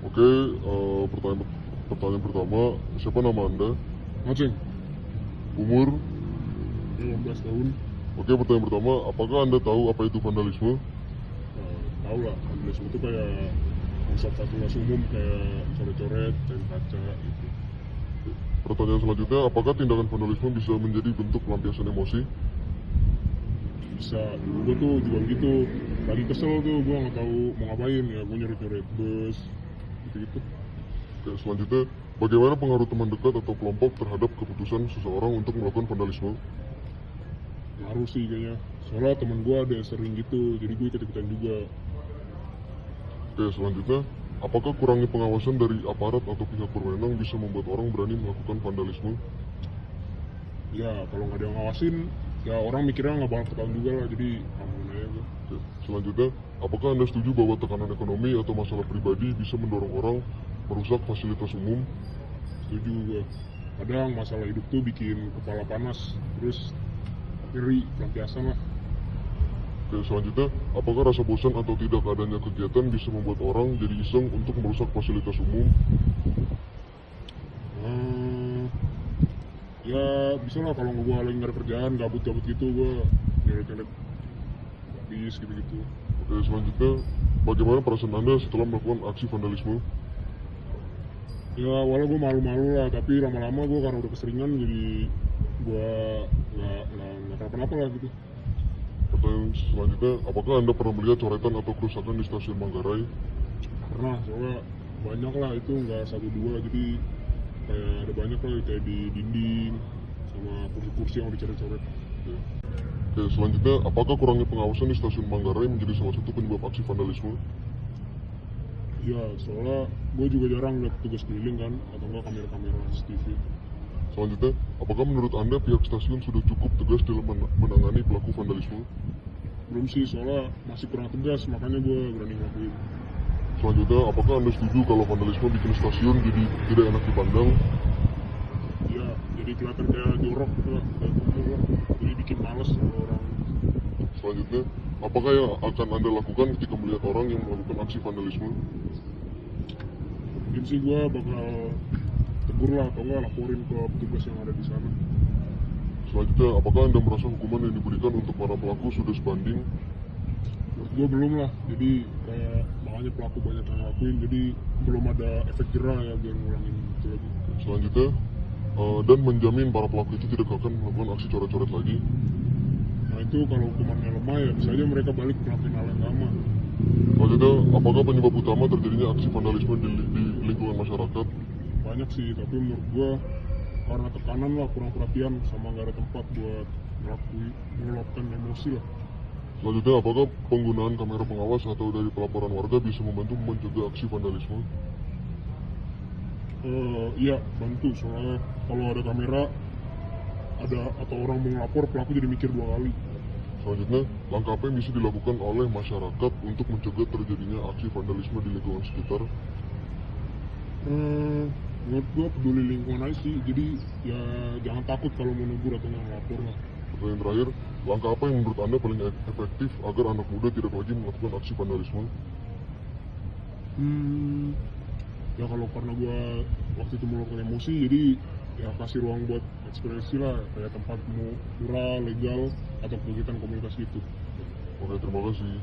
Oke, pertanyaan pertama, siapa nama Anda? Aceng, Umur? 15 tahun. Oke, pertanyaan pertama, apakah Anda tahu apa itu vandalisme? Tahu lah, vandalisme itu kayak merusak fasilitas umum, kayak coret-coret, cain kaca gitu. Pertanyaan selanjutnya, apakah tindakan vandalisme bisa menjadi bentuk pelampiasan emosi? Bisa, dulu gue tuh juga gitu. Lagi kesel tuh, gue nggak tahu mau ngapain ya, gue nyoret-nyoret bus, gitu-gitu. Oke, selanjutnya, bagaimana pengaruh teman dekat atau kelompok terhadap keputusan seseorang untuk melakukan vandalisme? Ngaruh sih kayaknya. Soalnya temen gue ada yang sering gitu, jadi gue ikut-ikutan juga. Oke, selanjutnya, apakah kurangnya pengawasan dari aparat atau pihak berwenang bisa membuat orang berani melakukan vandalisme? Ya, kalau nggak ada yang ngawasin, ya orang mikirnya nggak bakal ketahuan juga lah, jadi aman aja gue. Oke, selanjutnya, apakah Anda setuju bahwa tekanan ekonomi atau masalah pribadi bisa mendorong orang merusak fasilitas umum? Setuju gue. Kadang masalah hidup tuh bikin kepala panas, terus ngeri, pelampiasan lah. Oke, selanjutnya, apakah rasa bosan atau tidak adanya kegiatan bisa membuat orang jadi iseng untuk merusak fasilitas umum? Ya bisa lah, kalau gue lagi nggak ada kerjaan, gabut-gabut gitu, gue nyoret-nyoret habis gitu-gitu. Oke, selanjutnya, bagaimana perasaan Anda setelah melakukan aksi vandalisme? Ya awalnya gue malu-malu lah, tapi lama-lama gue karena udah keseringan, jadi gue nggak kenapa-napa lah gitu. Pertanyaan selanjutnya, apakah Anda pernah melihat coretan atau kerusakan di stasiun Manggarai? Pernah, soalnya banyak lah, itu nggak satu dua, jadi kayak ada banyak lah, kayak di dinding sama kursi-kursi yang dicoret-coret. Oke. Oke, selanjutnya, apakah kurangnya pengawasan di stasiun Manggarai menjadi salah satu penyebab aksi vandalisme? Ya soalnya gue juga jarang lihat tugas keliling kan, atau enggak kamera-kamera CCTV. Selanjutnya, apakah menurut Anda pihak stasiun sudah cukup tegas dalam menangani pelaku vandalisme? Belum sih, soalnya masih kurang tegas, makanya gue berani ngelakuin. Selanjutnya, apakah Anda setuju kalau vandalisme bikin stasiun jadi tidak enak dipandang? Ya jadi kelihatan kayak jorok gitu lah, kayak kumuh lah, jadi bikin males sama orang. Selanjutnya, apakah yang akan Anda lakukan ketika melihat orang yang melakukan aksi vandalisme? Mungkin sih gue bakal tegur lah, atau enggak laporin ke petugas yang ada di sana. Selanjutnya, apakah Anda merasa hukuman yang diberikan untuk para pelaku sudah sebanding? Menurut gue belum lah, jadi kayak makanya pelaku banyak yang ngelakuin, jadi belum ada efek jerah ya biar ngulangin itu lagi. Selanjutnya, dan menjamin para pelaku itu tidak akan melakukan aksi coret-coret lagi. Nah itu kalau hukumannya lemah ya bisa aja mereka balik ngelakuin hal yang sama. Selanjutnya, apakah penyebab utama terjadinya aksi vandalisme di lingkungan masyarakat? Banyak sih, tapi menurut gua karena tekanan lah, kurang perhatian, sama nggak ada tempat buat meluapkan emosi lah. Selanjutnya, apakah penggunaan kamera pengawas atau dari pelaporan warga bisa membantu mencegah aksi vandalisme? Iya bantu, soalnya kalau ada kamera ada atau orang mau ngelapor, pelaku jadi mikir dua kali. Selanjutnya, langkah apa yang bisa dilakukan oleh masyarakat untuk mencegah terjadinya aksi vandalisme di lingkungan sekitar? Menurut gua peduli lingkungan aja sih, jadi ya jangan takut kalau mau negur atau nggak ngelapor lah. Pertanyaan terakhir, langkah apa yang menurut Anda paling efektif agar anak muda tidak lagi melakukan aksi vandalisme? Ya kalau karena gua waktu itu melakukan emosi, jadi ya kasih ruang buat ekspresi lah, kayak tempat mural legal atau kegiatan komunitas gitu. Oke, terima kasih.